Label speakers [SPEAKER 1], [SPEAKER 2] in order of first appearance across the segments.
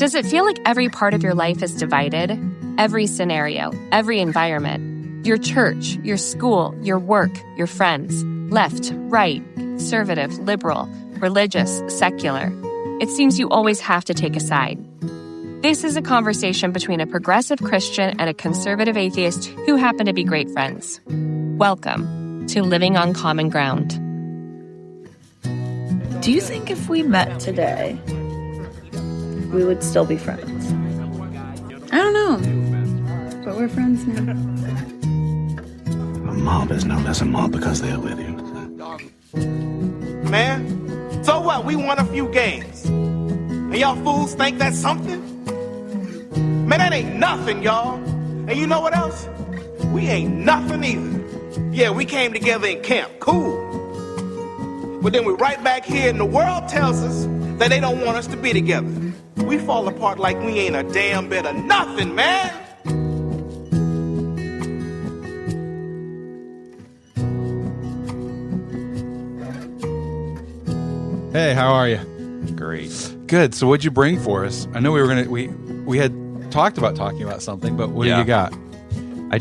[SPEAKER 1] Does it feel like every part of your life is divided? Every scenario, every environment, your church, your school, your work, your friends, left, right, conservative, liberal, religious, secular. It seems you always have to take a side. This is a conversation between a progressive Christian and a conservative atheist who happen to be great friends. Welcome to Living on Common Ground.
[SPEAKER 2] Do you think if we met today, we would still be friends?
[SPEAKER 3] I don't know, but we're friends now.
[SPEAKER 4] A mob is no less a mob because they're with you.
[SPEAKER 5] Man, so what? We won a few games. And y'all fools think that's something? Man, that ain't nothing, y'all. And you know what else? We ain't nothing either. Yeah, we came together in camp. Cool. But then we're right back here and the world tells us that they don't want us to be together. We fall apart like we ain't a damn bit of nothing, man.
[SPEAKER 6] Hey, how are you?
[SPEAKER 7] Great.
[SPEAKER 6] Good. So what'd you bring for us? I know we had talked about talking about something, but what do you got?
[SPEAKER 7] I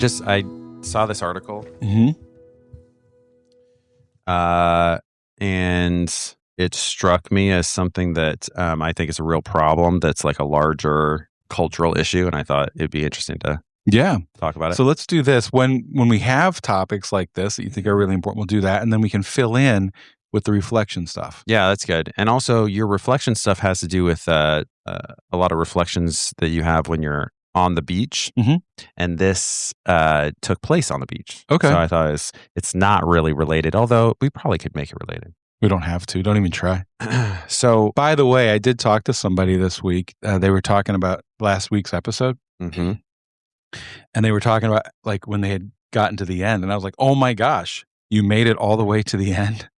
[SPEAKER 7] saw this article.
[SPEAKER 6] Mm-hmm.
[SPEAKER 7] And it struck me as something that I think is a real problem that's like a larger cultural issue, and I thought it'd be interesting to talk about it.
[SPEAKER 6] So let's do this. When we have topics like this that you think are really important, we'll do that, and then we can fill in with the reflection stuff.
[SPEAKER 7] Yeah, that's good. And also, your reflection stuff has to do with a lot of reflections that you have when you're on the beach, and this took place on the beach.
[SPEAKER 6] Okay.
[SPEAKER 7] So I thought it's not really related, although we probably could make it related.
[SPEAKER 6] We don't have to. Don't even try.
[SPEAKER 7] So,
[SPEAKER 6] by the way, I did talk to somebody this week. They were talking about last week's episode,
[SPEAKER 7] mm-hmm.
[SPEAKER 6] and they were talking about like when they had gotten to the end, and I was like, "Oh my gosh, you made it all the way to the end."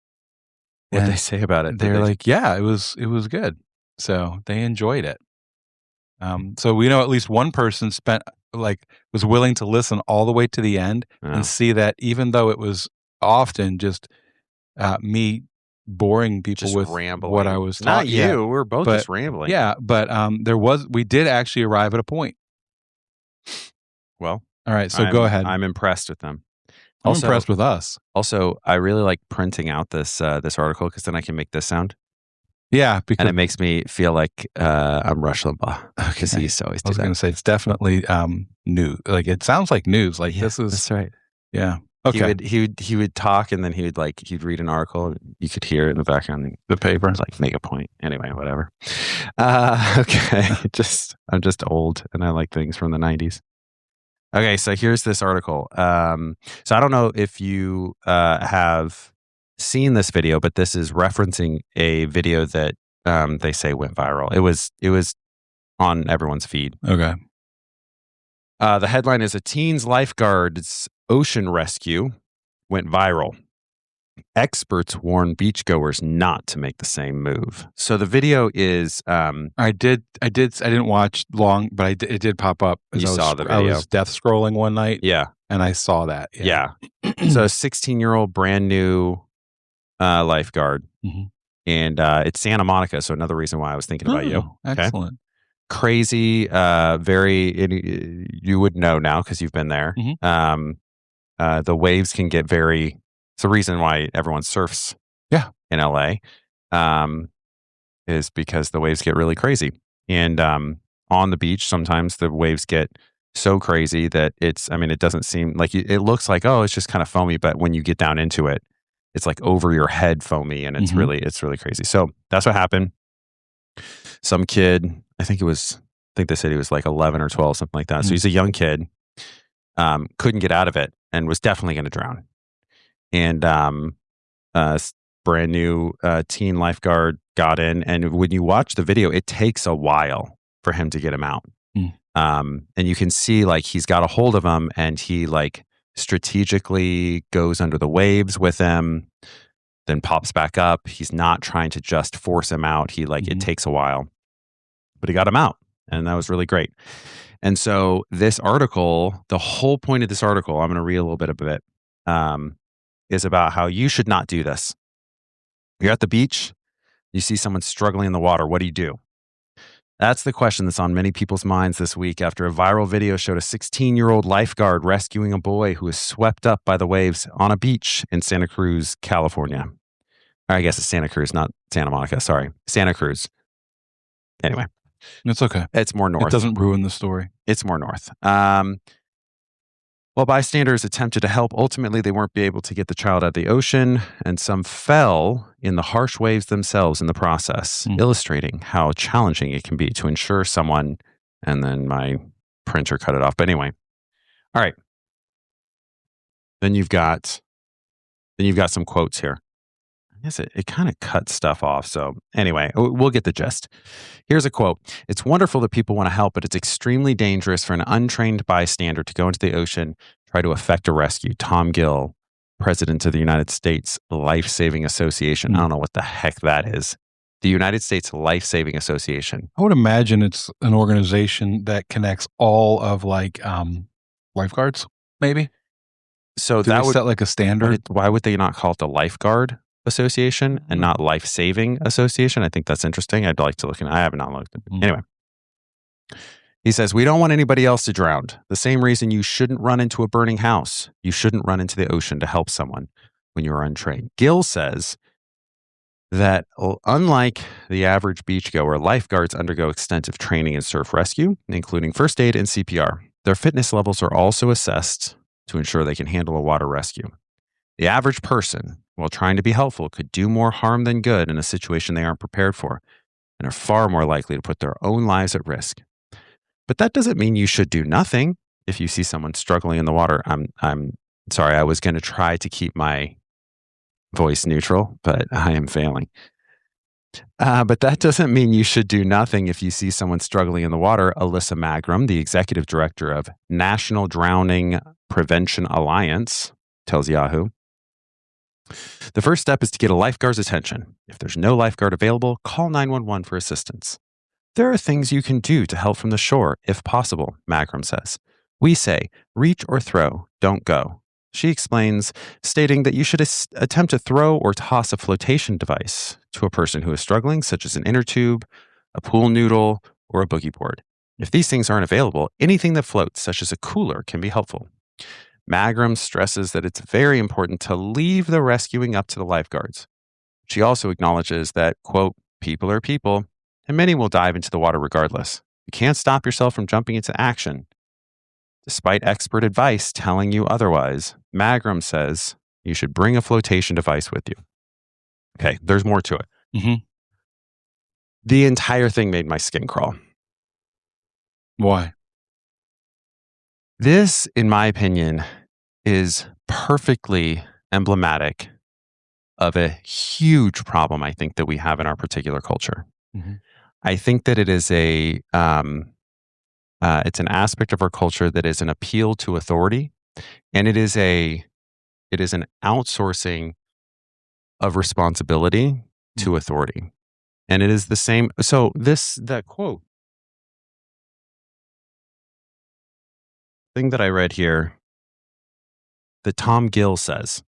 [SPEAKER 7] What did they say about it?
[SPEAKER 6] They're like, "Yeah, it was good." So they enjoyed it. So we know at least one person was willing to listen all the way to the end and see that even though it was often just me boring people
[SPEAKER 7] just
[SPEAKER 6] with
[SPEAKER 7] rambling.
[SPEAKER 6] What I was
[SPEAKER 7] not
[SPEAKER 6] talking.
[SPEAKER 7] you. We're both just rambling.
[SPEAKER 6] Yeah, but we did actually arrive at a point.
[SPEAKER 7] Well,
[SPEAKER 6] all right. So go ahead.
[SPEAKER 7] I'm impressed with them.
[SPEAKER 6] I'm impressed with us.
[SPEAKER 7] Also, I really like printing out this article because then I can make this sound.
[SPEAKER 6] Yeah,
[SPEAKER 7] and it makes me feel like I'm Rush Limbaugh because he used to always do that.
[SPEAKER 6] I was going to say it's definitely news. Like it sounds like news. Like this is
[SPEAKER 7] that's right.
[SPEAKER 6] Yeah. Okay.
[SPEAKER 7] He would talk and then he'd read an article. And you could hear it in the background.
[SPEAKER 6] The paper,
[SPEAKER 7] like make a point. Anyway, whatever. Okay. I'm just old and I like things from the 90s. Okay, so here's this article. So I don't know if you have seen this video, but this is referencing a video that they say went viral. It was on everyone's feed.
[SPEAKER 6] Okay.
[SPEAKER 7] The headline is: "A teen's lifeguard's ocean rescue went viral. Experts warn beachgoers not to make the same move." So the video is.
[SPEAKER 6] I didn't watch long, but it did pop up.
[SPEAKER 7] You saw the video.
[SPEAKER 6] I was death scrolling one night.
[SPEAKER 7] Yeah,
[SPEAKER 6] and I saw that.
[SPEAKER 7] Yeah. So a 16-year-old brand new lifeguard, and it's Santa Monica. So another reason why I was thinking about you.
[SPEAKER 6] Excellent.
[SPEAKER 7] Okay? Crazy. You would know now because you've been there. The waves can get very. It's the reason why everyone surfs.
[SPEAKER 6] Yeah.
[SPEAKER 7] In LA, is because the waves get really crazy, and on the beach sometimes the waves get so crazy that it doesn't seem like it looks like it's just kind of foamy, but when you get down into it, it's like over your head foamy, and it's really crazy. So that's what happened. Some kid, I think they said he was like 11 or 12, something like that. So he's a young kid, couldn't get out of it and was definitely going to drown. And brand new teen lifeguard got in, and when you watch the video, it takes a while for him to get him out. And you can see like he's got a hold of him, and he like strategically goes under the waves with him, then pops back up. He's not trying to just force him out. He it takes a while, but he got him out, and that was really great. And so this article, the whole point of this article, I'm going to read a little bit of it, is about how you should not do this. You're at the beach, you see someone struggling in the water. What do? That's the question that's on many people's minds this week after a viral video showed a 16-year-old lifeguard rescuing a boy who was swept up by the waves on a beach in Santa Cruz, California. I guess it's Santa Cruz, not Santa Monica. Sorry. Santa Cruz. Anyway.
[SPEAKER 6] It's okay.
[SPEAKER 7] It's more north.
[SPEAKER 6] It doesn't ruin the story.
[SPEAKER 7] It's more north. While bystanders attempted to help, ultimately they weren't able to get the child out of the ocean, and some fell in the harsh waves themselves in the process, illustrating how challenging it can be to ensure someone. And then my printer cut it off. But anyway, all right. Then you've got some quotes here. I guess it kind of cuts stuff off. So anyway, we'll get the gist. Here's a quote. "It's wonderful that people want to help, but it's extremely dangerous for an untrained bystander to go into the ocean, try to effect a rescue." Tom Gill, president of the United States Life-Saving Association. I don't know what the heck that is. The United States Life-Saving Association.
[SPEAKER 6] I would imagine it's an organization that connects all of lifeguards, maybe.
[SPEAKER 7] So
[SPEAKER 6] Do
[SPEAKER 7] that
[SPEAKER 6] they
[SPEAKER 7] would
[SPEAKER 6] set like a standard.
[SPEAKER 7] why would they not call it the Lifeguard Association and not Life-Saving Association? I think that's interesting. I'd like to look in. I have not looked at it. Anyway. He says, "We don't want anybody else to drown. The same reason you shouldn't run into a burning house. You shouldn't run into the ocean to help someone when you're untrained." Gill says that unlike the average beachgoer, lifeguards undergo extensive training in surf rescue, including first aid and CPR. Their fitness levels are also assessed to ensure they can handle a water rescue. The average person, while trying to be helpful, could do more harm than good in a situation they aren't prepared for and are far more likely to put their own lives at risk. But that doesn't mean you should do nothing if you see someone struggling in the water. I'm sorry, I was going to try to keep my voice neutral, but I am failing. But that doesn't mean you should do nothing if you see someone struggling in the water. Alyssa Magrum, the executive director of National Drowning Prevention Alliance, tells Yahoo. "The first step is to get a lifeguard's attention. If there's no lifeguard available, call 911 for assistance. There are things you can do to help from the shore, if possible," Magrum says. "We say, reach or throw, don't go." She explains, stating that you should attempt to throw or toss a flotation device to a person who is struggling, such as an inner tube, a pool noodle, or a boogie board. If these things aren't available, anything that floats, such as a cooler, can be helpful. Magrum stresses that it's very important to leave the rescuing up to the lifeguards. She also acknowledges that, quote, "People are people, and many will dive into the water regardless. You can't stop yourself from jumping into action. Despite expert advice telling you otherwise, Magrum says you should bring a flotation device with you." Okay, there's more to it.
[SPEAKER 6] Mm-hmm.
[SPEAKER 7] The entire thing made my skin crawl.
[SPEAKER 6] Why?
[SPEAKER 7] This, in my opinion, is perfectly emblematic of a huge problem I think that we have in our particular culture.
[SPEAKER 6] Mm-hmm.
[SPEAKER 7] I think that it is it's an aspect of our culture that is an appeal to authority, and it is an outsourcing of responsibility to authority. And it is the same. So that quote thing that I read here, that Tom Gill says,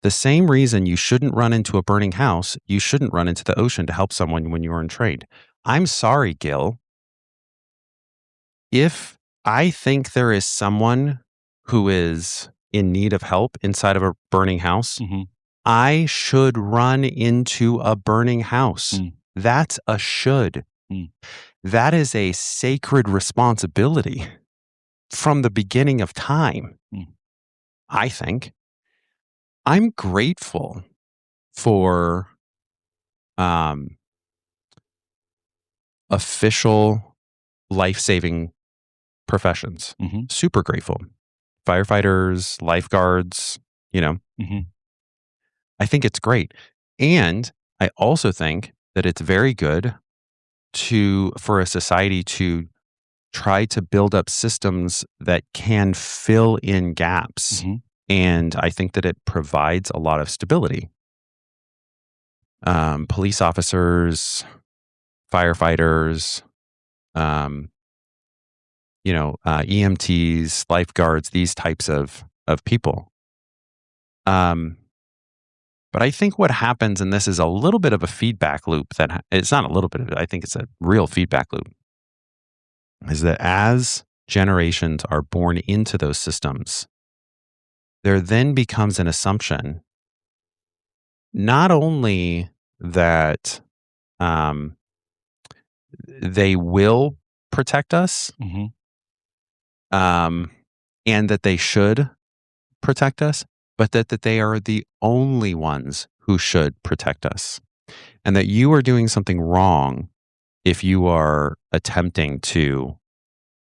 [SPEAKER 7] "The same reason you shouldn't run into a burning house, you shouldn't run into the ocean to help someone when you're untrained." I'm sorry, Gill. If I think there is someone who is in need of help inside of a burning house, I should run into a burning house. That's a should. That is a sacred responsibility from the beginning of time, I think. I'm grateful for official life-saving professions. Super grateful. Firefighters, lifeguards, I think it's great. And I also think that it's very good for a society to try to build up systems that can fill in gaps. And I think that it provides a lot of stability. Police officers, firefighters, EMTs, lifeguards, these types of people. But I think what happens, and this is a little bit of a feedback loop that it's not a little bit of it, I think it's a real feedback loop, is that as generations are born into those systems, there then becomes an assumption not only that they will protect us, and that they should protect us, but that they are the only ones who should protect us. And that you are doing something wrong if you are attempting to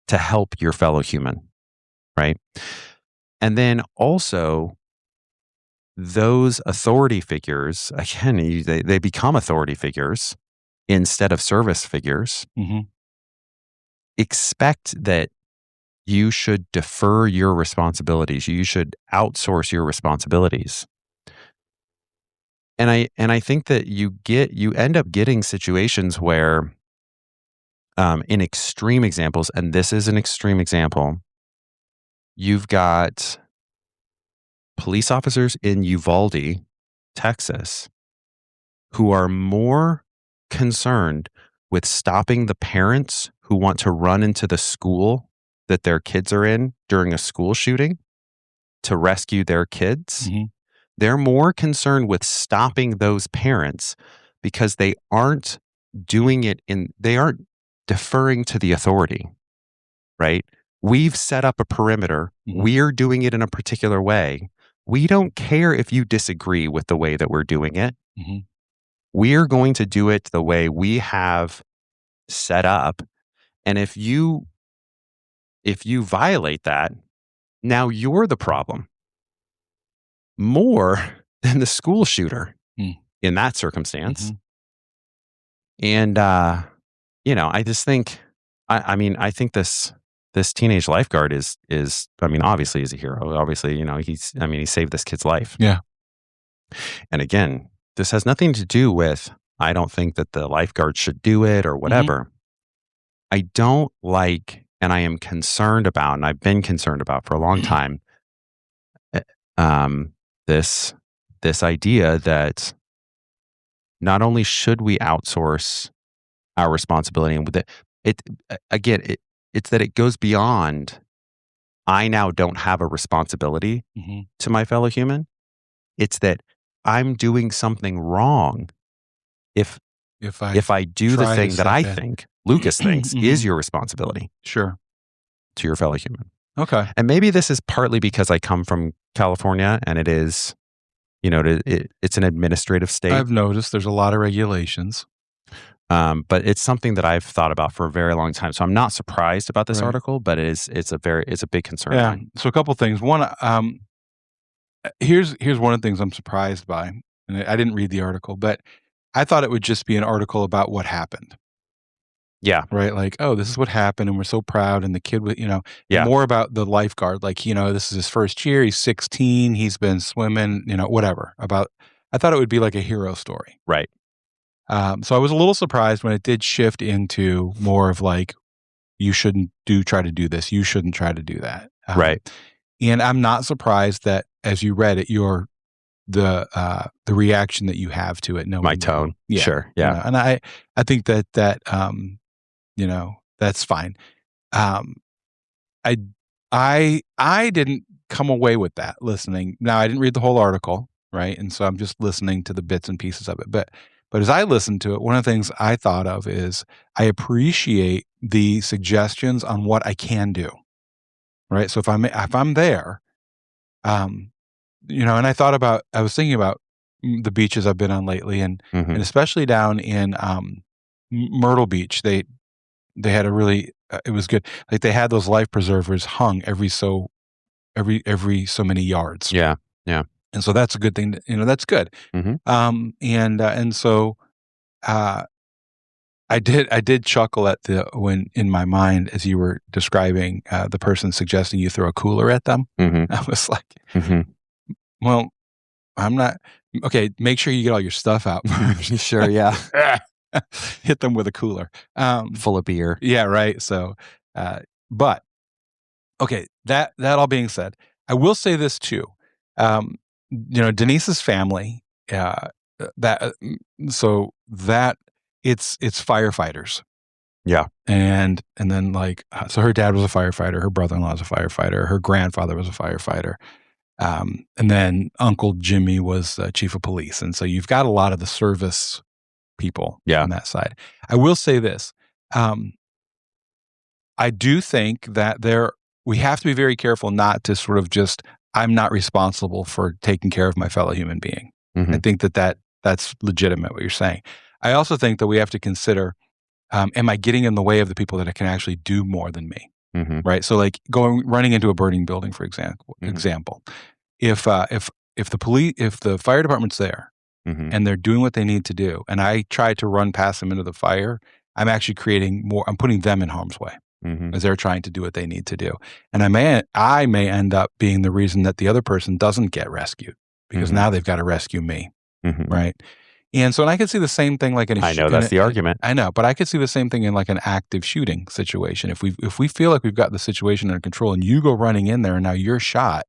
[SPEAKER 7] help your fellow human, right? And then also, those authority figures, again, they become authority figures instead of service figures. Expect that you should defer your responsibilities. You should outsource your responsibilities. And I think that you end up getting situations where, in extreme examples, and this is an extreme example, you've got police officers in Uvalde, Texas, who are more concerned with stopping the parents who want to run into the school that their kids are in during a school shooting to rescue their kids. They're more concerned with stopping those parents because they aren't they aren't deferring to the authority, right? We've set up a perimeter. We're doing it in a particular way. We don't care if you disagree with the way that we're doing it. We're going to do it the way we have set up. And if you violate that, now you're the problem more than the school shooter in that circumstance. And, I just think, I think this teenage lifeguard is, obviously he's a hero. Obviously, he saved this kid's life.
[SPEAKER 6] Yeah.
[SPEAKER 7] And again, this has nothing to do with, I don't think that the lifeguard should do it or whatever. I don't like, and I am concerned about, and I've been concerned about for a long time, this idea that not only should we outsource our responsibility, and with it's that it goes beyond, I now don't have a responsibility to my fellow human. It's that I'm doing something wrong if I do the thing that I think Lucas thinks is your responsibility.
[SPEAKER 6] Sure.
[SPEAKER 7] To your fellow human.
[SPEAKER 6] Okay.
[SPEAKER 7] And maybe this is partly because I come from California and it is, it's an administrative state.
[SPEAKER 6] I've noticed there's a lot of regulations.
[SPEAKER 7] But it's something that I've thought about for a very long time. So I'm not surprised about this article, but it's a big concern.
[SPEAKER 6] Yeah. So a couple things. One, here's one of the things I'm surprised by, and I didn't read the article, but I thought it would just be an article about what happened.
[SPEAKER 7] Yeah.
[SPEAKER 6] Right. Like, oh, this is what happened, and we're so proud. And the kid would, more about the lifeguard. Like, this is his first year. He's 16. He's been swimming. Whatever. I thought it would be like a hero story.
[SPEAKER 7] Right.
[SPEAKER 6] So I was a little surprised when it did shift into more of like, you shouldn't try to do this. You shouldn't try to do that.
[SPEAKER 7] Right.
[SPEAKER 6] And I'm not surprised that as you read it, the reaction that you have to it.
[SPEAKER 7] My tone.
[SPEAKER 6] Yeah.
[SPEAKER 7] Sure. Yeah.
[SPEAKER 6] And I think that that's fine. I didn't come away with that listening. Now I didn't read the whole article, right? And so I'm just listening to the bits and pieces of it. But as I listened to it, one of the things I thought of is I appreciate the suggestions on what I can do, right? So if I'm there, and I was thinking about the beaches I've been on lately, and especially down in Myrtle Beach, they had a really it was good. Like they had those life preservers hung every so many yards.
[SPEAKER 7] Yeah. Yeah.
[SPEAKER 6] And so that's a good thing. That's good. And so I did chuckle at when in my mind as you were describing the person suggesting you throw a cooler at them. I was like, well, I'm not okay. Make sure you get all your stuff out.
[SPEAKER 7] Sure. Yeah.
[SPEAKER 6] Hit them with a cooler
[SPEAKER 7] full of beer.
[SPEAKER 6] Yeah. Right. So, but okay. That all being said, I will say this too. Denise's family so that it's firefighters.
[SPEAKER 7] Yeah.
[SPEAKER 6] And then so her dad was a firefighter, her brother-in-law was a firefighter, her grandfather was a firefighter. And then Uncle Jimmy was chief of police. And so you've got a lot of the service people on that side. I will say this. I do think that we have to be very careful not to sort of I'm not responsible for taking care of my fellow human being. I think that's legitimate what you're saying. I also think that we have to consider, am I getting in the way of the people that can actually do more than me? Right. So running into a burning building, for example, if the fire department's there and they're doing what they need to do, and I try to run past them into the fire, I'm actually I'm putting them in harm's way as they're trying to do what they need to do. And I may end up being the reason that the other person doesn't get rescued because now they've got to rescue me. Right. And so, I could see the same thing
[SPEAKER 7] I know that's the argument.
[SPEAKER 6] I know, but I could see the same thing in an active shooting situation. If we feel like we've got the situation under control and you go running in there and now you're shot,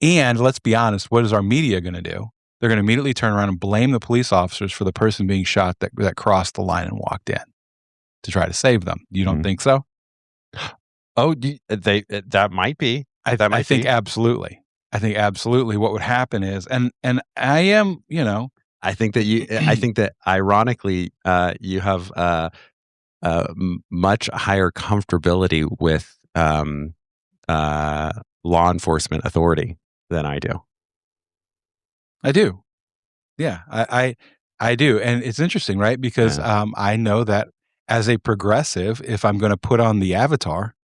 [SPEAKER 6] and let's be honest, what is our media going to do? They're going to immediately turn around and blame the police officers for the person being shot that crossed the line and walked in to try to save them. You don't think so?
[SPEAKER 7] Oh, that might be.
[SPEAKER 6] I think absolutely. I think absolutely. What would happen is, and I am,
[SPEAKER 7] I think that ironically, you have much higher comfortability with law enforcement authority than I do.
[SPEAKER 6] I do. Yeah, I do. And it's interesting, right? Because I know that as a progressive, if I'm going to put on the avatar,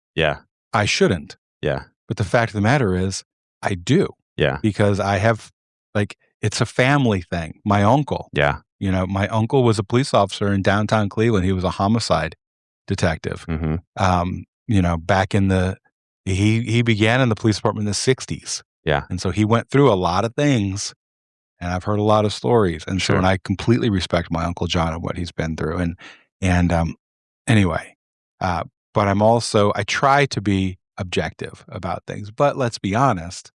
[SPEAKER 6] I shouldn't.
[SPEAKER 7] Yeah.
[SPEAKER 6] But the fact of the matter is, I do.
[SPEAKER 7] Yeah.
[SPEAKER 6] Because I have, it's a family thing. My uncle.
[SPEAKER 7] Yeah.
[SPEAKER 6] My uncle was a police officer in downtown Cleveland. He was a homicide detective. Back in he began in the police department in the 60s.
[SPEAKER 7] Yeah.
[SPEAKER 6] And so he went through a lot of things, and I've heard a lot of stories. And so, and I completely respect my Uncle John and what he's been through. And anyway, but I try to be objective about things. But let's be honest,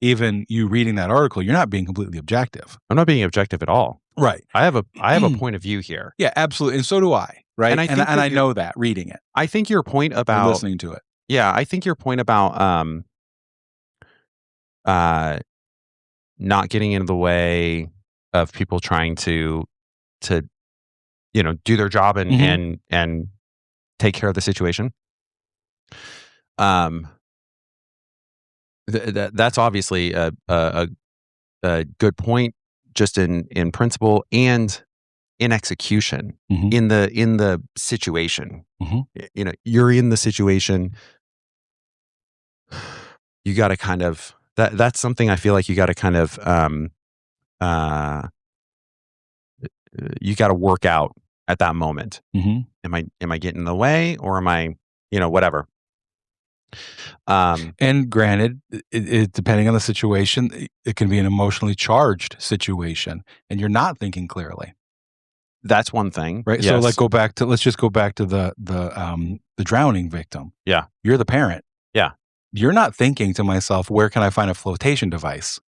[SPEAKER 6] even you reading that article, you're not being completely objective.
[SPEAKER 7] I'm not being objective at all.
[SPEAKER 6] Right.
[SPEAKER 7] I have a point of view here.
[SPEAKER 6] Yeah, absolutely. And so do I. Right. And I know that reading it.
[SPEAKER 7] I think your point about
[SPEAKER 6] listening to it.
[SPEAKER 7] Yeah, I think your point about not getting in the way of people trying to do their job and take care of the situation. That's obviously a good point, just in principle and in execution, in the situation. You're in the situation. You got to kind of that's something I feel like you got to kind of you got to work out at that moment. Am I getting in the way, or am I whatever?
[SPEAKER 6] And granted, it depending on the situation, it can be an emotionally charged situation, and you're not thinking clearly.
[SPEAKER 7] That's one thing,
[SPEAKER 6] right?
[SPEAKER 7] Yes.
[SPEAKER 6] So let's just go back to the drowning victim.
[SPEAKER 7] Yeah,
[SPEAKER 6] you're the parent.
[SPEAKER 7] Yeah,
[SPEAKER 6] you're not thinking to myself, where can I find a flotation device?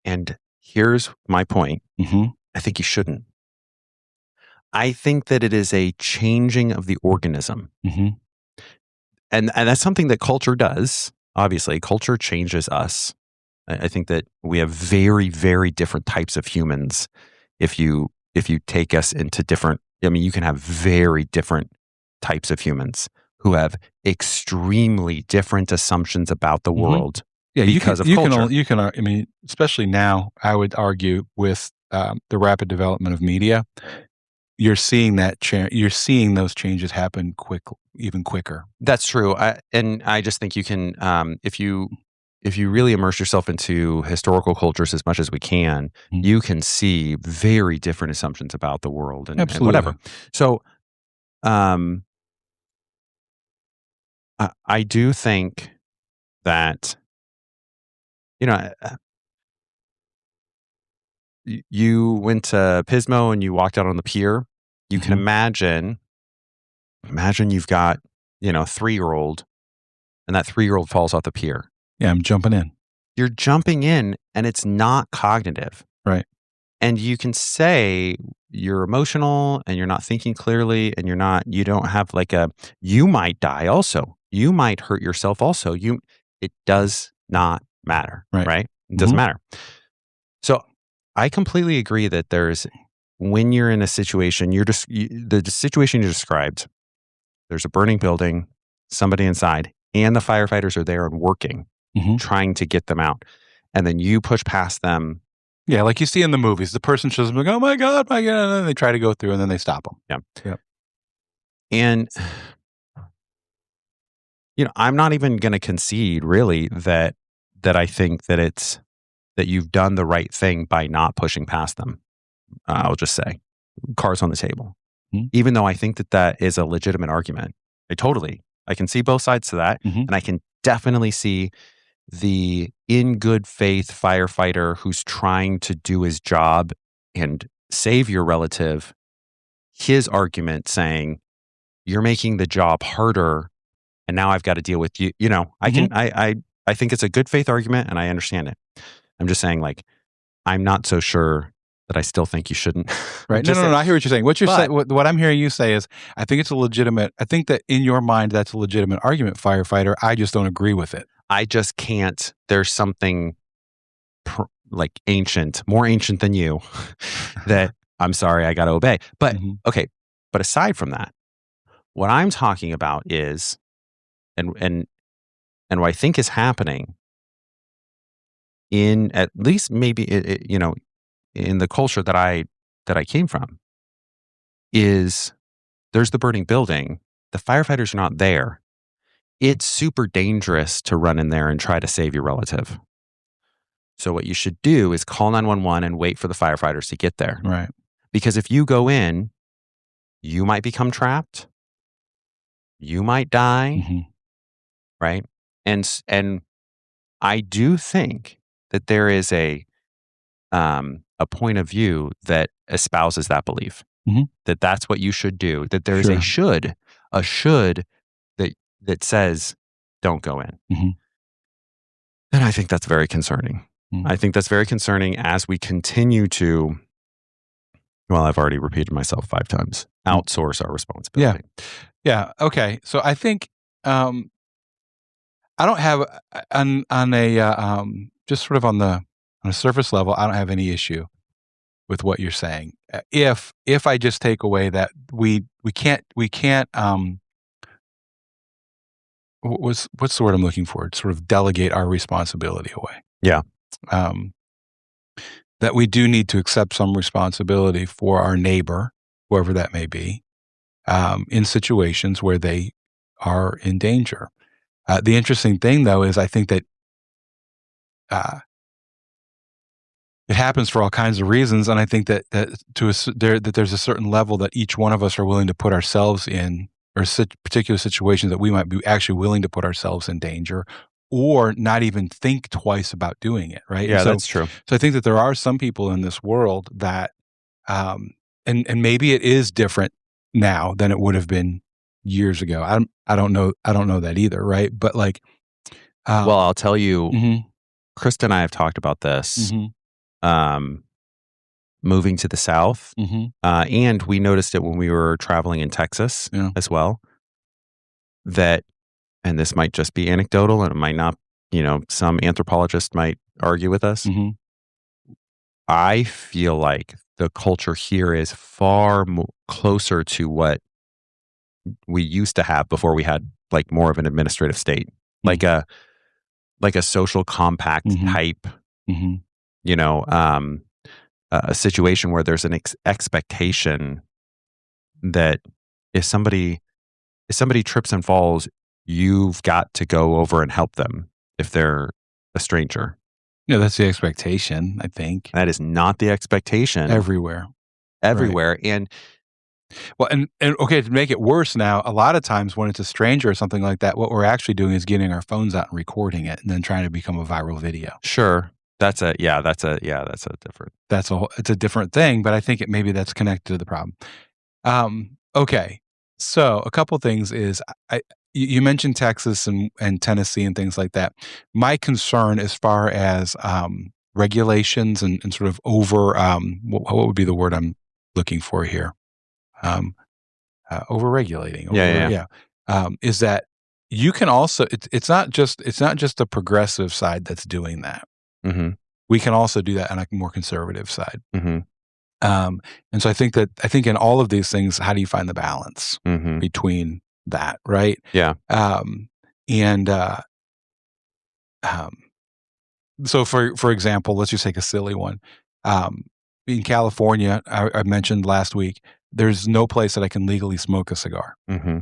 [SPEAKER 7] And here's my point. I think you shouldn't. I think that it is a changing of the organism. And that's something that culture does. Obviously, culture changes us. I think that we have very, very different types of humans. If you take us into different, you can have very different types of humans who have extremely different assumptions about the world.
[SPEAKER 6] Yeah,
[SPEAKER 7] because of culture.
[SPEAKER 6] You can, especially now, I would argue with the rapid development of media, you're seeing you're seeing those changes happen even quicker.
[SPEAKER 7] That's true. I just think you can, if you really immerse yourself into historical cultures as much as we can, you can see very different assumptions about the world and whatever. So, I do think that, you went to Pismo and you walked out on the pier. You can imagine you've got, 3-year-old, and that 3-year-old falls off the pier.
[SPEAKER 6] Yeah, I'm jumping in.
[SPEAKER 7] You're jumping in, and it's not cognitive.
[SPEAKER 6] Right.
[SPEAKER 7] And you can say you're emotional and you're not thinking clearly and you don't have you might die also. You might hurt yourself also. It does not matter. Right? It doesn't matter. So I completely agree that when you're in a situation, the situation you described, there's a burning building, somebody inside, and the firefighters are there and working, trying to get them out. And then you push past them.
[SPEAKER 6] Yeah, like you see in the movies, the person shows them like, oh my God, and then they try to go through and then they stop them.
[SPEAKER 7] Yeah. And, I'm not even going to concede really that I think that you've done the right thing by not pushing past them. I'll just say, cards on the table. Even though I think that is a legitimate argument. I can see both sides to that. And I can definitely see the in good faith firefighter who's trying to do his job and save your relative, his argument saying, you're making the job harder and now I've got to deal with you. I think it's a good faith argument and I understand it. I'm just saying I'm not so sure that I still think you shouldn't.
[SPEAKER 6] Right. No, I hear what you're saying. What I'm hearing you say is, I think I think that in your mind, that's a legitimate argument, firefighter. I just don't agree with it.
[SPEAKER 7] I just can't. There's something ancient, more ancient than you, that I'm sorry, I got to obey. But okay. But aside from that, what I'm talking about is, and what I think is happening in at least maybe in the culture that I came from, is there's the burning building. The firefighters are not there. It's super dangerous to run in there and try to save your relative. So what you should do is call 911 and wait for the firefighters to get there.
[SPEAKER 6] Right.
[SPEAKER 7] Because if you go in, you might become trapped. You might die. Right. And I do think that there is a point of view that espouses that belief, that that's what you should do, that there is a should that says, don't go in. And I think that's very concerning. I think that's very concerning as we continue to, well, I've already repeated myself 5 times, outsource our responsibility.
[SPEAKER 6] Yeah. Okay. So I think, I don't have on a, just sort of on a surface level, I don't have any issue with what you're saying. If I just take away that we can't what's the word I'm looking for? Sort of delegate our responsibility away.
[SPEAKER 7] Yeah.
[SPEAKER 6] That we do need to accept some responsibility for our neighbor, whoever that may be, in situations where they are in danger. The interesting thing, though, is I think that it happens for all kinds of reasons, and I think that there's a certain level that each one of us are willing to put ourselves in, or particular situations that we might be actually willing to put ourselves in danger, or not even think twice about doing it. Right?
[SPEAKER 7] Yeah, that's true.
[SPEAKER 6] So I think that there are some people in this world that, and maybe it is different now than it would have been years ago. I don't know that either. Right? But
[SPEAKER 7] well, I'll tell you, Krista and I have talked about this. Moving to the South. And we noticed it when we were traveling in Texas as well. That, and this might just be anecdotal and it might not, some anthropologist might argue with us. I feel like the culture here is far closer to what we used to have before we had more of an administrative state, like a social compact type, a situation where there's an expectation that if somebody trips and falls, you've got to go over and help them if they're a stranger.
[SPEAKER 6] Yeah, that's the expectation, I think.
[SPEAKER 7] That is not the expectation.
[SPEAKER 6] Everywhere.
[SPEAKER 7] Right. And
[SPEAKER 6] well, and okay, to make it worse now, a lot of times when it's a stranger or something like that, what we're actually doing is getting our phones out and recording it and then trying to become a viral video.
[SPEAKER 7] Sure. It's a
[SPEAKER 6] different thing, but I think maybe that's connected to the problem. Okay. So a couple things is you mentioned Texas and Tennessee and things like that. My concern as far as regulations and sort of over what would be the word I'm looking for here? Over regulating. Is that you can also it's not just the progressive side that's doing that.
[SPEAKER 7] Mm-hmm.
[SPEAKER 6] We can also do that on a more conservative side.
[SPEAKER 7] Mm-hmm.
[SPEAKER 6] And so I think in all of these things, how do you find the balance
[SPEAKER 7] Mm-hmm.
[SPEAKER 6] between that, right?
[SPEAKER 7] Yeah.
[SPEAKER 6] So for example, let's just take a silly one. In California, I mentioned last week, there's no place that I can legally smoke a cigar.
[SPEAKER 7] Mm-hmm.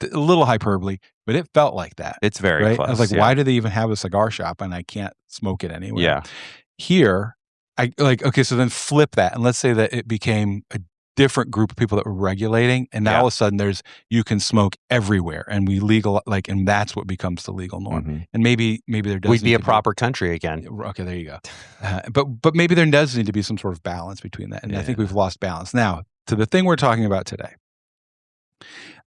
[SPEAKER 6] A little hyperbole, but it felt like that.
[SPEAKER 7] It's very
[SPEAKER 6] right?
[SPEAKER 7] close.
[SPEAKER 6] I was like, why do they even have a cigar shop and I can't smoke it anywhere?
[SPEAKER 7] Yeah.
[SPEAKER 6] Here, okay, so then flip that. And let's say that it became a different group of people that were regulating. And now all of a sudden you can smoke everywhere and and that's what becomes the legal norm.
[SPEAKER 7] Mm-hmm.
[SPEAKER 6] And maybe there does
[SPEAKER 7] we'd be a proper country again.
[SPEAKER 6] Okay, there you go. But maybe there does need to be some sort of balance between that. And I think we've lost balance. Now, to the thing we're talking about today.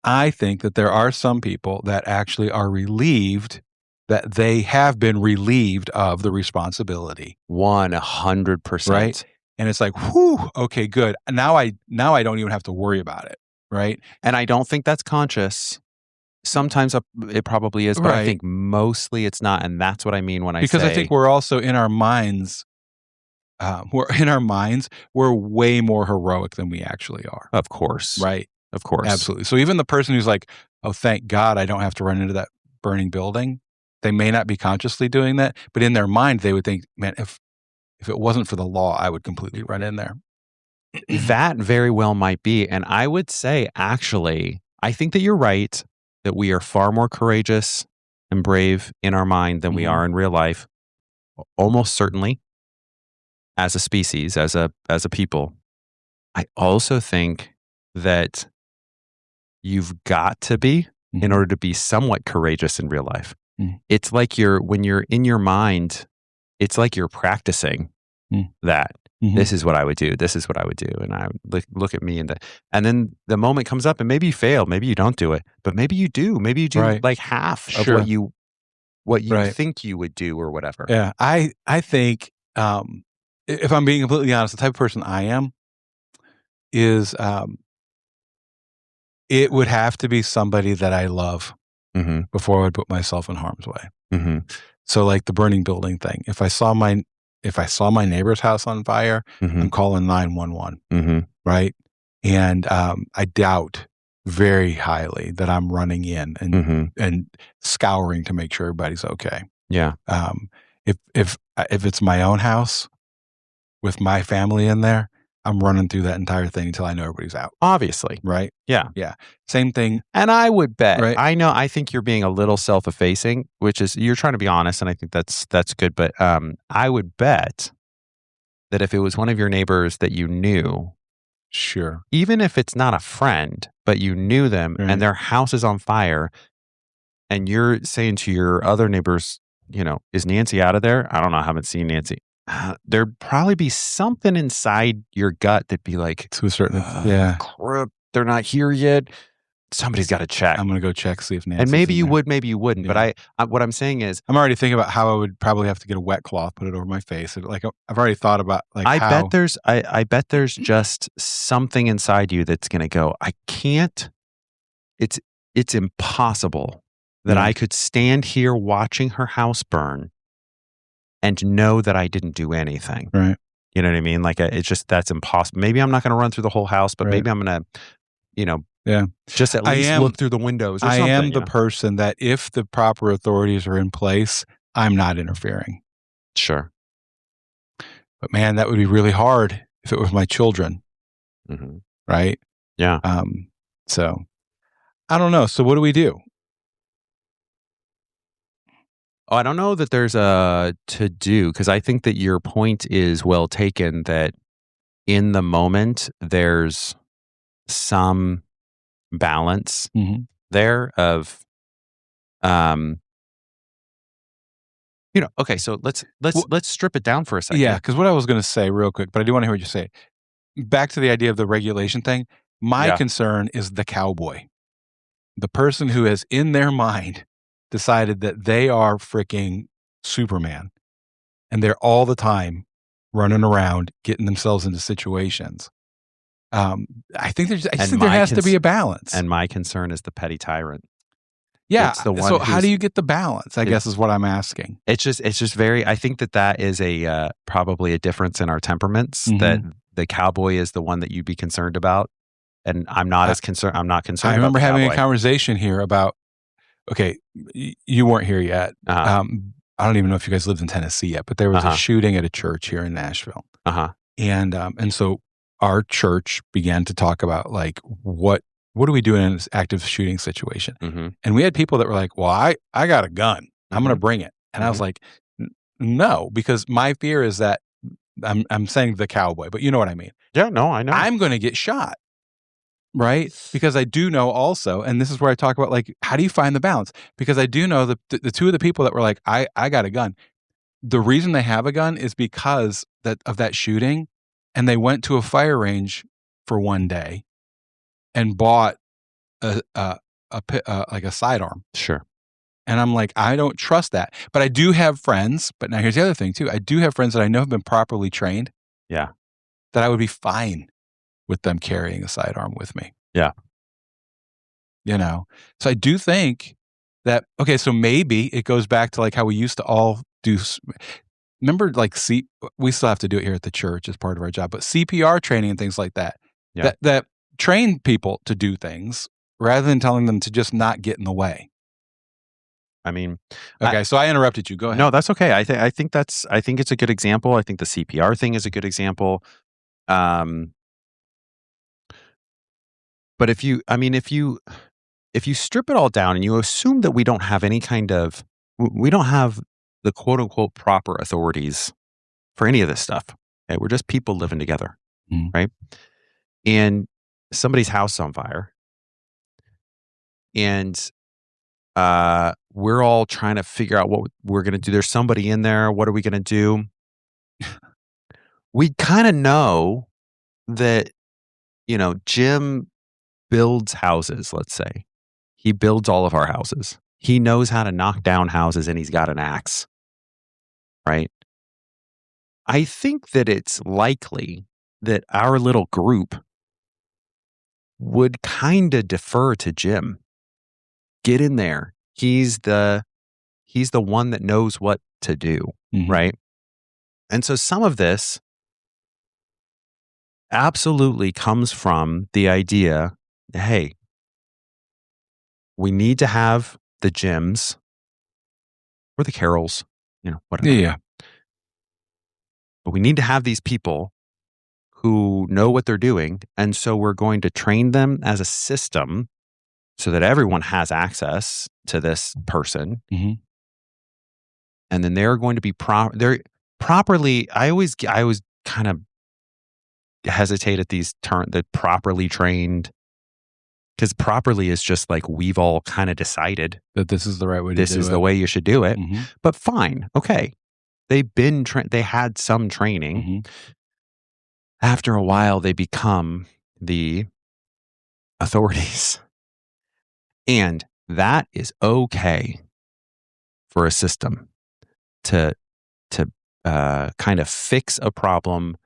[SPEAKER 6] I think that there are some people that actually are relieved that they have been relieved of the responsibility.
[SPEAKER 7] 100%.
[SPEAKER 6] Right? And it's like, whew, okay, good. Now I don't even have to worry about it. Right?
[SPEAKER 7] And I don't think that's conscious. Sometimes it probably is, but I think mostly it's not. And that's what I mean when I say.
[SPEAKER 6] Because I think we're also in our minds, we're way more heroic than we actually are.
[SPEAKER 7] Of course.
[SPEAKER 6] Right?
[SPEAKER 7] Of course.
[SPEAKER 6] Absolutely. So even the person who's like, oh, thank God I don't have to run into that burning building, they may not be consciously doing that, but in their mind, they would think, man, if it wasn't for the law, I would completely run in there.
[SPEAKER 7] That very well might be. And I would say, actually, I think that you're right, that we are far more courageous and brave in our mind than we are in real life. Almost certainly, as a species, as a people. I also think that you've got to be in order to be somewhat courageous in real life. It's like when you're in your mind, it's like you're practicing that. This is what I would do. This is what I would do. And I look at me and then the moment comes up and maybe you fail, maybe you don't do it, but maybe you do. Maybe you do like half of what you think you would do or whatever.
[SPEAKER 6] Yeah. I think, if I'm being completely honest, the type of person I am is, it would have to be somebody that I love before I would put myself in harm's way. So like the burning building thing, if I saw my neighbor's house on fire, I'm calling 911, right? And I doubt very highly that I'm running in and scouring to make sure everybody's okay.
[SPEAKER 7] Yeah.
[SPEAKER 6] If it's my own house with my family in there, I'm running through that entire thing until I know everybody's out.
[SPEAKER 7] Obviously.
[SPEAKER 6] Right?
[SPEAKER 7] Yeah.
[SPEAKER 6] Yeah. Same thing.
[SPEAKER 7] And I would bet,
[SPEAKER 6] right?
[SPEAKER 7] I think you're being a little self-effacing, which is, you're trying to be honest, and I think that's good. But I would bet that if it was one of your neighbors that you knew,
[SPEAKER 6] sure,
[SPEAKER 7] even if it's not a friend, but you knew them and their house is on fire, and you're saying to your other neighbors, is Nancy out of there? I don't know. I haven't seen Nancy. There'd probably be something inside your gut that'd be like,
[SPEAKER 6] to a certain,
[SPEAKER 7] crap, they're not here yet. Somebody's got to check.
[SPEAKER 6] I'm going to go check, see if Nancy's
[SPEAKER 7] and maybe you
[SPEAKER 6] there.
[SPEAKER 7] would, maybe you wouldn't.
[SPEAKER 6] Yeah.
[SPEAKER 7] But what I'm saying is,
[SPEAKER 6] I'm already thinking about how I would probably have to get a wet cloth, put it over my face. Like I've already thought about like
[SPEAKER 7] I bet there's just something inside you that's going to go, I can't. It's impossible that I could stand here watching her house burn and know that I didn't do anything.
[SPEAKER 6] Right.
[SPEAKER 7] You know what I mean? Like it's just, that's impossible. Maybe I'm not going to run through the whole house, but maybe I'm going to, just at least look through the windows or something.
[SPEAKER 6] I am the person that if the proper authorities are in place, I'm not interfering.
[SPEAKER 7] Sure.
[SPEAKER 6] But man, that would be really hard if it was my children. Right?
[SPEAKER 7] Yeah.
[SPEAKER 6] So I don't know. So what do we do?
[SPEAKER 7] Oh, I don't know that there's a to do, because I think that your point is well taken, that in the moment there's some balance there of okay, so let's strip it down for a second.
[SPEAKER 6] Yeah, because what I was going to say real quick, but I do want to hear what you say. Back to the idea of the regulation thing. My concern is the cowboy, the person who has in their mind decided that they are freaking Superman and they're all the time running around, getting themselves into situations. I think there has to be a balance.
[SPEAKER 7] And my concern is the petty tyrant.
[SPEAKER 6] Yeah.
[SPEAKER 7] It's the one
[SPEAKER 6] so how do you get the balance? I guess is what I'm asking.
[SPEAKER 7] It's just very. I think that is a probably a difference in our temperaments.
[SPEAKER 6] Mm-hmm.
[SPEAKER 7] That the cowboy is the one that you'd be concerned about, and I'm not as concerned. I'm not concerned.
[SPEAKER 6] I remember
[SPEAKER 7] about the
[SPEAKER 6] having
[SPEAKER 7] cowboy.
[SPEAKER 6] a conversation here about. Okay, you weren't here yet.
[SPEAKER 7] Uh-huh.
[SPEAKER 6] I don't even know if you guys lived in Tennessee yet, but there was a shooting at a church here in Nashville. And so our church began to talk about like what do we do in an active shooting situation?
[SPEAKER 7] Mm-hmm.
[SPEAKER 6] And we had people that were like, well, I got a gun. I'm going to bring it. And I was like, no, because my fear is that I'm saying the cowboy, but you know what I mean?
[SPEAKER 7] Yeah, no, I know.
[SPEAKER 6] I'm going to get shot. Right? Because I do know also, and this is where I talk about like, how do you find the balance? Because I do know the two of the people that were like, I got a gun. The reason they have a gun is because of that shooting, and they went to a fire range for one day and bought like a sidearm.
[SPEAKER 7] Sure.
[SPEAKER 6] And I'm like, I don't trust that. But I do have friends. But now here's the other thing too. I do have friends that I know have been properly trained.
[SPEAKER 7] Yeah.
[SPEAKER 6] That I would be fine with them carrying a sidearm with me.
[SPEAKER 7] Yeah.
[SPEAKER 6] You know? So I do think that, okay, so maybe it goes back to like how we used to all do. Remember, like, we still have to do it here at the church as part of our job, but CPR training and things like that, that train people to do things rather than telling them to just not get in the way.
[SPEAKER 7] I mean,
[SPEAKER 6] okay, so I interrupted you. Go ahead.
[SPEAKER 7] No, that's okay. I think it's a good example. I think the CPR thing is a good example. But if you strip it all down and you assume that we don't have the quote unquote proper authorities for any of this stuff, okay? We're just people living together, right? And somebody's house is on fire, and we're all trying to figure out what we're going to do. There's somebody in there. What are we going to do? We kind of know that, Jim builds houses, let's say. He builds all of our houses. He knows how to knock down houses, and he's got an axe, right? I think that it's likely that our little group would kind of defer to Jim. Get in there. He's the one that knows what to do, right? And so some of this absolutely comes from the idea, hey, we need to have the Jims or the Carols, whatever.
[SPEAKER 6] Yeah.
[SPEAKER 7] But we need to have these people who know what they're doing. And so we're going to train them as a system so that everyone has access to this person.
[SPEAKER 6] Mm-hmm.
[SPEAKER 7] And then they're going to be properly. I always kind of hesitate at these terms, the properly trained, because properly is just like we've all kind of decided
[SPEAKER 6] that this is the right way to do it.
[SPEAKER 7] This is the way you should do it.
[SPEAKER 6] Mm-hmm.
[SPEAKER 7] But fine, okay. They've been they had some training.
[SPEAKER 6] Mm-hmm.
[SPEAKER 7] After a while, they become the authorities, and that is okay for a system to kind of fix a problem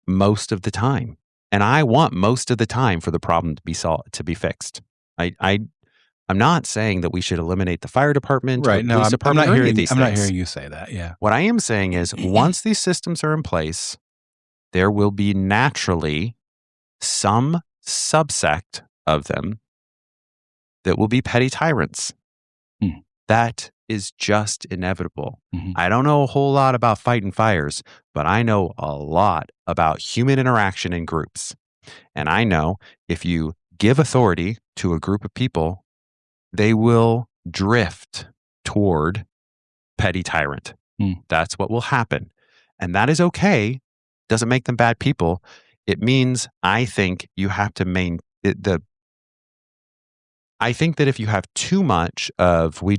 [SPEAKER 7] most of the time. And I want most of the time for the problem to be fixed. I'm not saying that we should eliminate the fire department,
[SPEAKER 6] right? No, I'm not hearing you say that. Yeah.
[SPEAKER 7] What I am saying is, once these systems are in place, there will be naturally some subsect of them that will be petty tyrants. That is just inevitable. I don't know a whole lot about fighting fires, but I know a lot about human interaction in groups. And I know if you give authority to a group of people, they will drift toward petty tyrant. That's what will happen. And that is okay. Doesn't make them bad people. It means, I think, you have to I think that if you have too much of we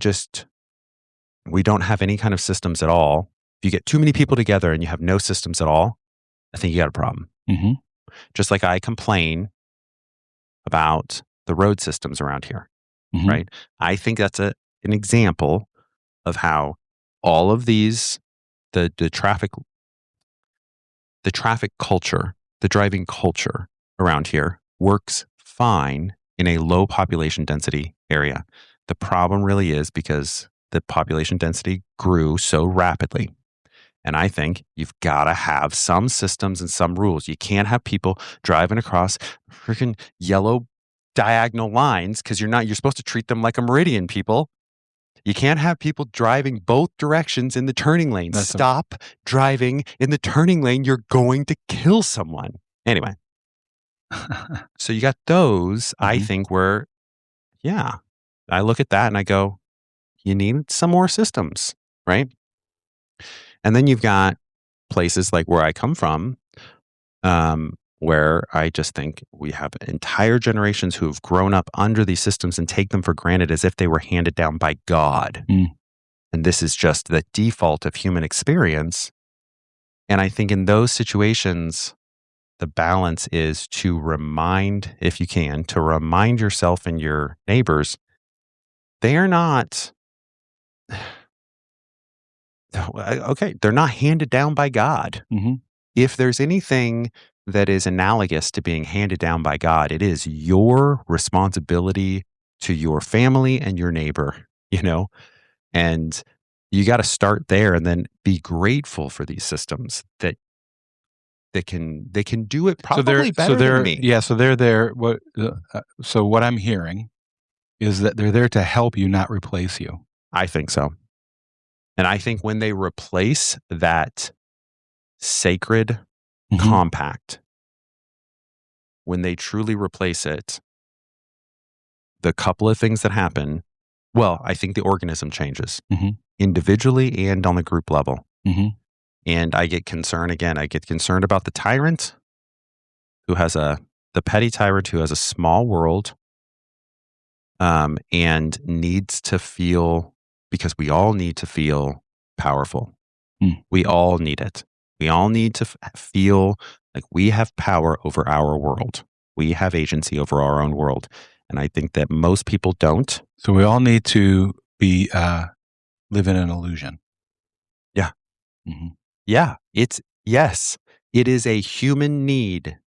[SPEAKER 7] don't have any kind of systems at all, if you get too many people together and you have no systems at all, I think you got a problem.
[SPEAKER 6] Mm-hmm.
[SPEAKER 7] Just like I complain about the road systems around here, right? I think that's an example of how all of these the traffic culture, the driving culture around here works fine in a low population density area. The problem really is because the population density grew so rapidly. And I think you've got to have some systems and some rules. You can't have people driving across freaking yellow diagonal lines because you're supposed to treat them like a meridian, people. You can't have people driving both directions in the turning lane. Stop driving in the turning lane. You're going to kill someone. Anyway. So you got those, I think, where, I look at that and I go, you need some more systems, right? And then you've got places like where I come from, where I just think we have entire generations who have grown up under these systems and take them for granted as if they were handed down by God. And this is just the default of human experience. And I think in those situations, the balance is to remind, if you can, to remind yourself and your neighbors, they're not, they're not handed down by God. If there's anything that is analogous to being handed down by God, it is your responsibility to your family and your neighbor, and you got to start there and then be grateful for these systems that can do it probably better than me.
[SPEAKER 6] Yeah. So they're there. So what I'm hearing is that they're there to help you, not replace you.
[SPEAKER 7] I think so. And I think when they replace that sacred compact, when they truly replace it, the couple of things that happen, well, I think the organism changes individually and on the group level. And I get concerned about the tyrant the petty tyrant who has a small world and needs to feel, because we all need to feel powerful. We all need it. We all need to feel like we have power over our world. We have agency over our own world. And I think that most people don't.
[SPEAKER 6] So we all need to be live in an illusion.
[SPEAKER 7] Yeah. Yeah. It is a human need.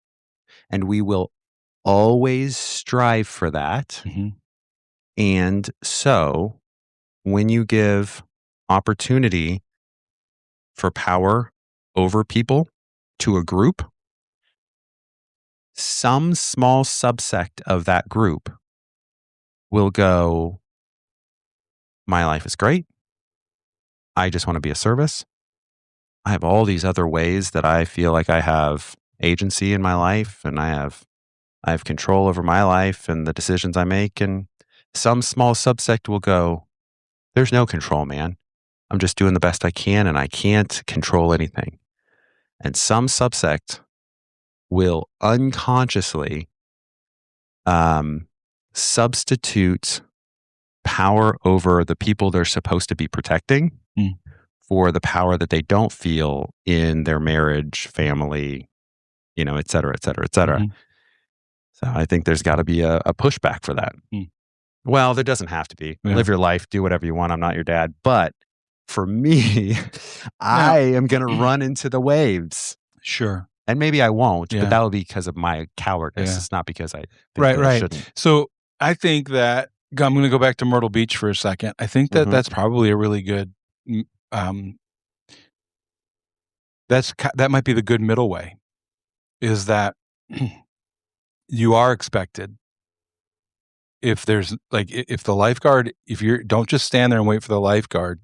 [SPEAKER 7] And we will always strive for that. And so when you give opportunity for power over people to a group, some small subsect of that group will go, my life is great. I just want to be a service. I have all these other ways that I feel like I have agency in my life, and I have control over my life and the decisions I make. And some small subsect will go, there's no control, man. I'm just doing the best I can, and I can't control anything. And some subsect will unconsciously substitute power over the people they're supposed to be protecting for the power that they don't feel in their marriage, family, et cetera, et cetera, et cetera. So I think there's got to be a pushback for that. Well, there doesn't have to be. Live your life, do whatever you want. I'm not your dad. But for me, I am going to run into the waves.
[SPEAKER 6] Sure.
[SPEAKER 7] And maybe I won't, but that will be because of my cowardice. It's not because I think I shouldn't.
[SPEAKER 6] So I think that, I'm going to go back to Myrtle Beach for a second. I think that that's probably a really good, that might be the good middle way, is that you are expected, if there's if the lifeguard, don't just stand there and wait for the lifeguard,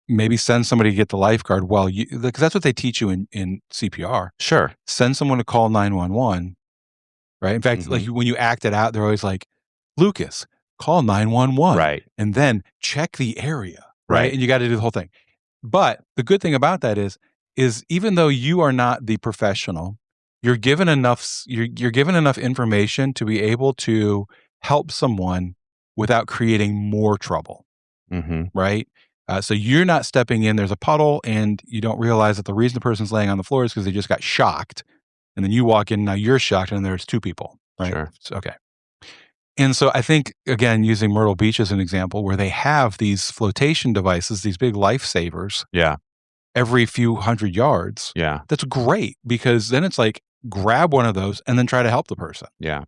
[SPEAKER 6] maybe send somebody to get the lifeguard because that's what they teach you in CPR.
[SPEAKER 7] Sure.
[SPEAKER 6] Send someone to call 911, right? In fact, like when you act it out, they're always like, Lucas, call 911.
[SPEAKER 7] Right.
[SPEAKER 6] And then check the area. Right. And you got to do the whole thing. But the good thing about that is even though you are not the professional, you're given enough information to be able to help someone without creating more trouble. Right. So you're not stepping in, there's a puddle, and you don't realize that the reason the person's laying on the floor is because they just got shocked. And then you walk in, now you're shocked, and there's two people. Right.
[SPEAKER 7] Sure.
[SPEAKER 6] So, okay. And so I think, again, using Myrtle Beach as an example, where they have these flotation devices, these big lifesavers every few hundred yards.
[SPEAKER 7] Yeah.
[SPEAKER 6] That's great, because then it's like, grab one of those and then try to help the person.
[SPEAKER 7] Yeah.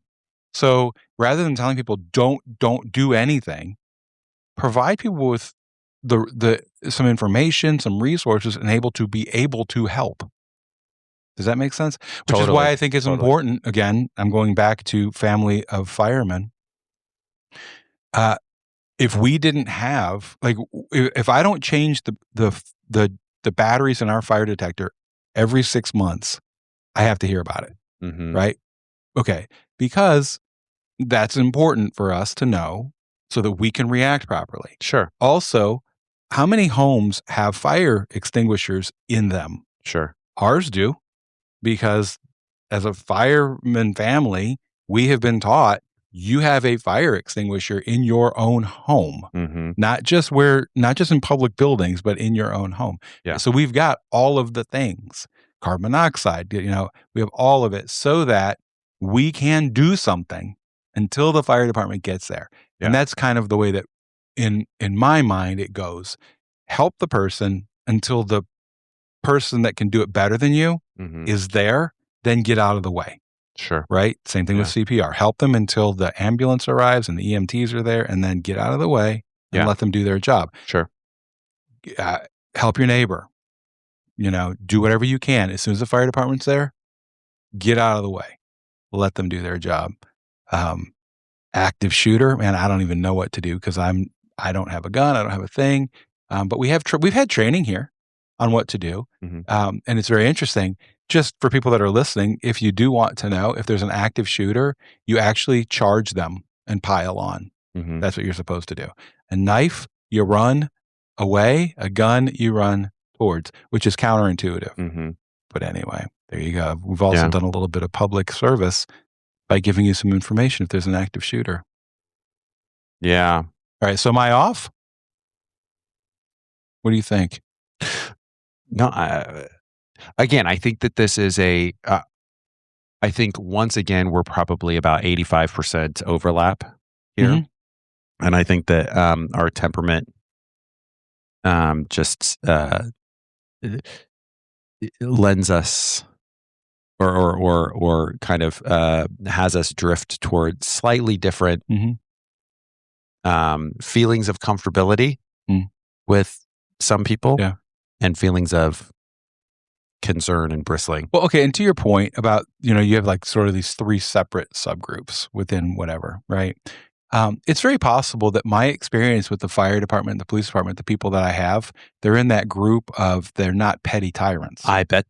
[SPEAKER 6] So rather than telling people don't do anything, provide people with the some information, some resources, and able to help. Does that make sense? Which is why I think it's important. Again, I'm going back to family of firemen. If we didn't have, like, if I don't change the batteries in our fire detector every 6 months, I have to hear about it. Right? Okay. Because that's important for us to know so that we can react properly.
[SPEAKER 7] Sure.
[SPEAKER 6] Also, how many homes have fire extinguishers in them?
[SPEAKER 7] Sure.
[SPEAKER 6] Ours do, because as a fireman family, we have been taught you have a fire extinguisher in your own home, not just in public buildings, but in your own home.
[SPEAKER 7] Yeah.
[SPEAKER 6] So we've got all of the things, carbon monoxide, we have all of it so that we can do something until the fire department gets there. Yeah. And that's kind of the way that in my mind it goes. Help the person until the person that can do it better than you is there, then get out of the way.
[SPEAKER 7] Sure.
[SPEAKER 6] Right? Same thing with CPR. Help them until the ambulance arrives and the EMTs are there, and then get out of the way and let them do their job.
[SPEAKER 7] Sure.
[SPEAKER 6] Help your neighbor. Do whatever you can. As soon as the fire department's there, get out of the way. Let them do their job. Active shooter, man, I don't even know what to do because I don't have a gun. I don't have a thing. But we've had training here on what to do. And it's very interesting. Just for people that are listening, if you do want to know if there's an active shooter, you actually charge them and pile on. That's what you're supposed to do. A knife, you run away. A gun, you run towards, which is counterintuitive. But anyway, there you go. We've also done a little bit of public service by giving you some information if there's an active shooter.
[SPEAKER 7] Yeah.
[SPEAKER 6] All right. So am I off? What do you think?
[SPEAKER 7] No, again, I think that this is I think once again, we're probably about 85% overlap here. And I think that our temperament just lends us or kind of has us drift toward slightly different feelings of comfortability with some people and feelings of concern and bristling.
[SPEAKER 6] Well, okay. And to your point about, you have like sort of these 3 separate subgroups within whatever, right? It's very possible that my experience with the fire department, the police department, the people that I have, they're in that group of, they're not petty tyrants.
[SPEAKER 7] I bet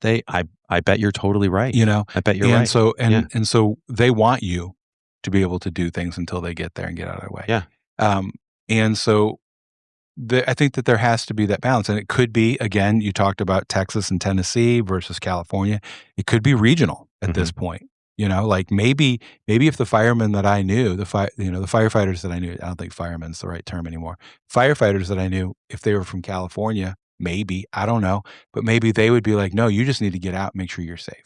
[SPEAKER 7] you're totally right. I bet you're right.
[SPEAKER 6] So, and so they want you to be able to do things until they get there and get out of their way.
[SPEAKER 7] Yeah.
[SPEAKER 6] And so I think that there has to be that balance. And it could be, again, you talked about Texas and Tennessee versus California. It could be regional at this point. Like maybe if the firemen that I knew, the firefighters that I knew, I don't think firemen's the right term anymore. Firefighters that I knew, if they were from California, maybe, I don't know, but maybe they would be like, no, you just need to get out and make sure you're safe.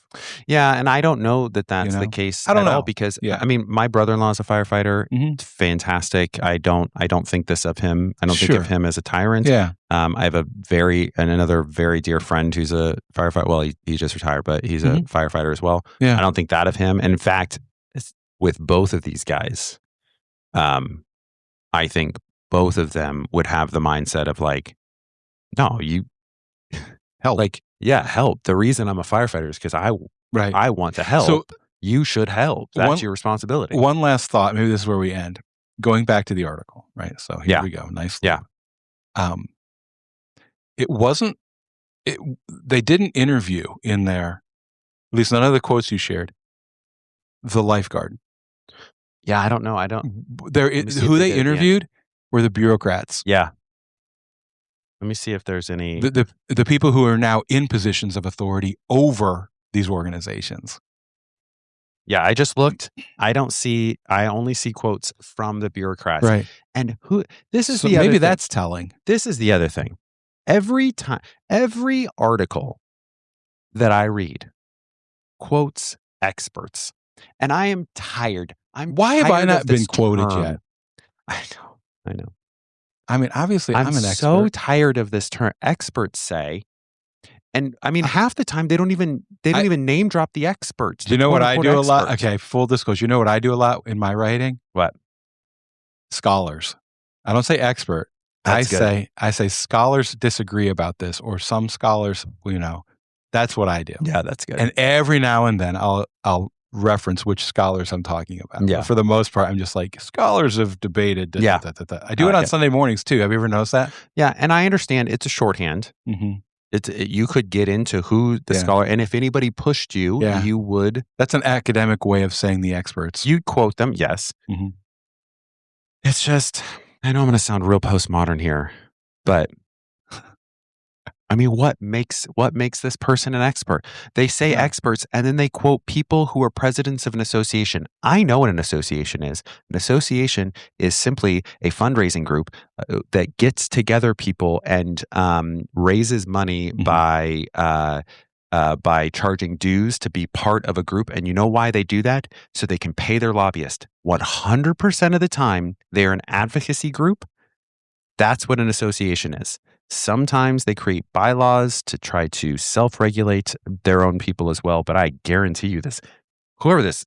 [SPEAKER 7] Yeah. And I don't know that that's the case
[SPEAKER 6] I don't know.
[SPEAKER 7] all because I mean, my brother-in-law is a firefighter. Fantastic. I don't think this of him. I don't think of him as a tyrant.
[SPEAKER 6] Yeah.
[SPEAKER 7] I have another very dear friend who's a firefighter. Well, he just retired, but he's a firefighter as well.
[SPEAKER 6] Yeah.
[SPEAKER 7] I don't think that of him. And in fact, with both of these guys, I think both of them would have the mindset of like, no, you
[SPEAKER 6] help.
[SPEAKER 7] Like, yeah, help. The reason I'm a firefighter is because I want to help. So, you should help. That's your responsibility.
[SPEAKER 6] One last thought. Maybe this is where we end. Going back to the article, right? So here we go. Nice.
[SPEAKER 7] Yeah.
[SPEAKER 6] They didn't interview in there, at least none of the quotes you shared, the lifeguard.
[SPEAKER 7] Yeah, I don't know.
[SPEAKER 6] Who they interviewed were the bureaucrats.
[SPEAKER 7] Yeah. Let me see if there's any
[SPEAKER 6] the people who are now in positions of authority over these organizations.
[SPEAKER 7] Yeah, I just looked. I only see quotes from the bureaucrats.
[SPEAKER 6] Right.
[SPEAKER 7] And this is
[SPEAKER 6] so
[SPEAKER 7] the other
[SPEAKER 6] maybe
[SPEAKER 7] thing.
[SPEAKER 6] That's telling.
[SPEAKER 7] This is the other thing. Every article that I read quotes experts. And I am tired.
[SPEAKER 6] Why have I not been quoted yet?
[SPEAKER 7] I know.
[SPEAKER 6] I mean, obviously, I'm an expert.
[SPEAKER 7] so tired of this term. Experts say, and I mean, half the time they don't even name drop the experts.
[SPEAKER 6] Do you know what I do a lot? Okay, full disclosure. You know what I do a lot in my writing?
[SPEAKER 7] What?
[SPEAKER 6] Scholars. I don't say expert. I say scholars disagree about this, or some scholars, that's what I do.
[SPEAKER 7] Yeah, that's good.
[SPEAKER 6] And every now and then I'll reference which scholars I'm talking about.
[SPEAKER 7] Yeah.
[SPEAKER 6] But for the most part, I'm just like, scholars have debated.
[SPEAKER 7] Yeah.
[SPEAKER 6] I do it on Sunday mornings too. Have you ever noticed that?
[SPEAKER 7] Yeah, and I understand it's a shorthand.
[SPEAKER 6] Mm-hmm.
[SPEAKER 7] You could get into who the scholar, and if anybody pushed you, you would.
[SPEAKER 6] That's an academic way of saying the experts.
[SPEAKER 7] You'd quote them, yes.
[SPEAKER 6] Mm-hmm.
[SPEAKER 7] It's just, I know I'm going to sound real postmodern here, but I mean, what makes this person an expert? They say experts, and then they quote people who are presidents of an association. I know what an association is. An association is simply a fundraising group that gets together people and raises money by charging dues to be part of a group. And you know why they do that? So they can pay their lobbyist. 100% of the time, they're an advocacy group. That's what an association is. Sometimes they create bylaws to try to self-regulate their own people as well. But I guarantee you this, whoever this.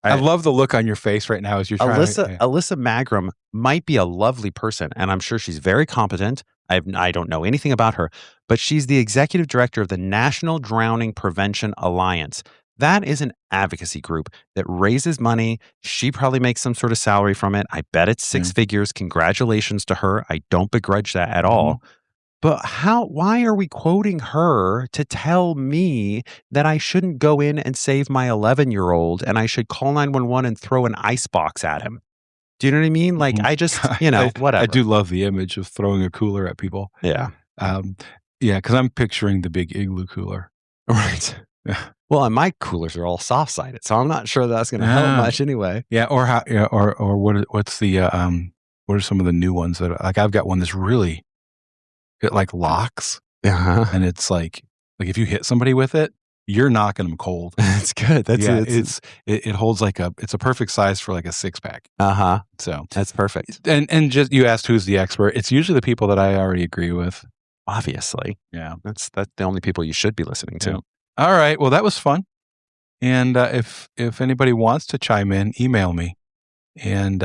[SPEAKER 6] I love the look on your face right now as you're trying
[SPEAKER 7] Alyssa Magram might be a lovely person, and I'm sure she's very competent. I don't know anything about her, but she's the executive director of the National Drowning Prevention Alliance. That is an advocacy group that raises money. She probably makes some sort of salary from it. I bet it's six figures. Congratulations to her. I don't begrudge that at all. But why are we quoting her to tell me that I shouldn't go in and save my 11-year-old and I should call 911 and throw an ice box at him? Do you know what I mean? Like, I just, whatever.
[SPEAKER 6] I do love the image of throwing a cooler at people.
[SPEAKER 7] Yeah.
[SPEAKER 6] Because I'm picturing the big igloo cooler.
[SPEAKER 7] Right. Well, and my coolers are all soft-sided, so I'm not sure that's going to help much anyway.
[SPEAKER 6] Yeah, or what's the what are some of the new ones that like I've got one that's really it like locks, and it's like if you hit somebody with it, you're knocking them cold.
[SPEAKER 7] That's good.
[SPEAKER 6] It holds it's a perfect size for like a 6-pack. So
[SPEAKER 7] that's perfect.
[SPEAKER 6] And just you asked who's the expert. It's usually the people that I already agree with.
[SPEAKER 7] Obviously,
[SPEAKER 6] yeah.
[SPEAKER 7] That's the only people you should be listening to.
[SPEAKER 6] Yeah. All right. Well, that was fun. And if anybody wants to chime in, email me. And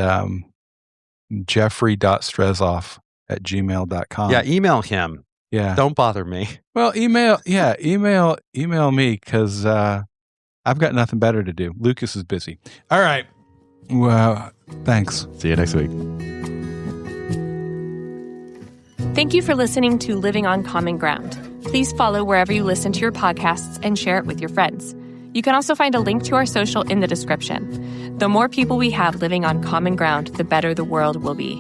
[SPEAKER 6] jeffrey.strezoff@gmail.com.
[SPEAKER 7] Yeah, email him.
[SPEAKER 6] Yeah.
[SPEAKER 7] Don't bother me.
[SPEAKER 6] Well, email me because I've got nothing better to do. Lucas is busy. All right. Well, thanks.
[SPEAKER 7] See you next week.
[SPEAKER 1] Thank you for listening to Living on Common Ground. Please follow wherever you listen to your podcasts and share it with your friends. You can also find a link to our social in the description. The more people we have living on common ground, the better the world will be.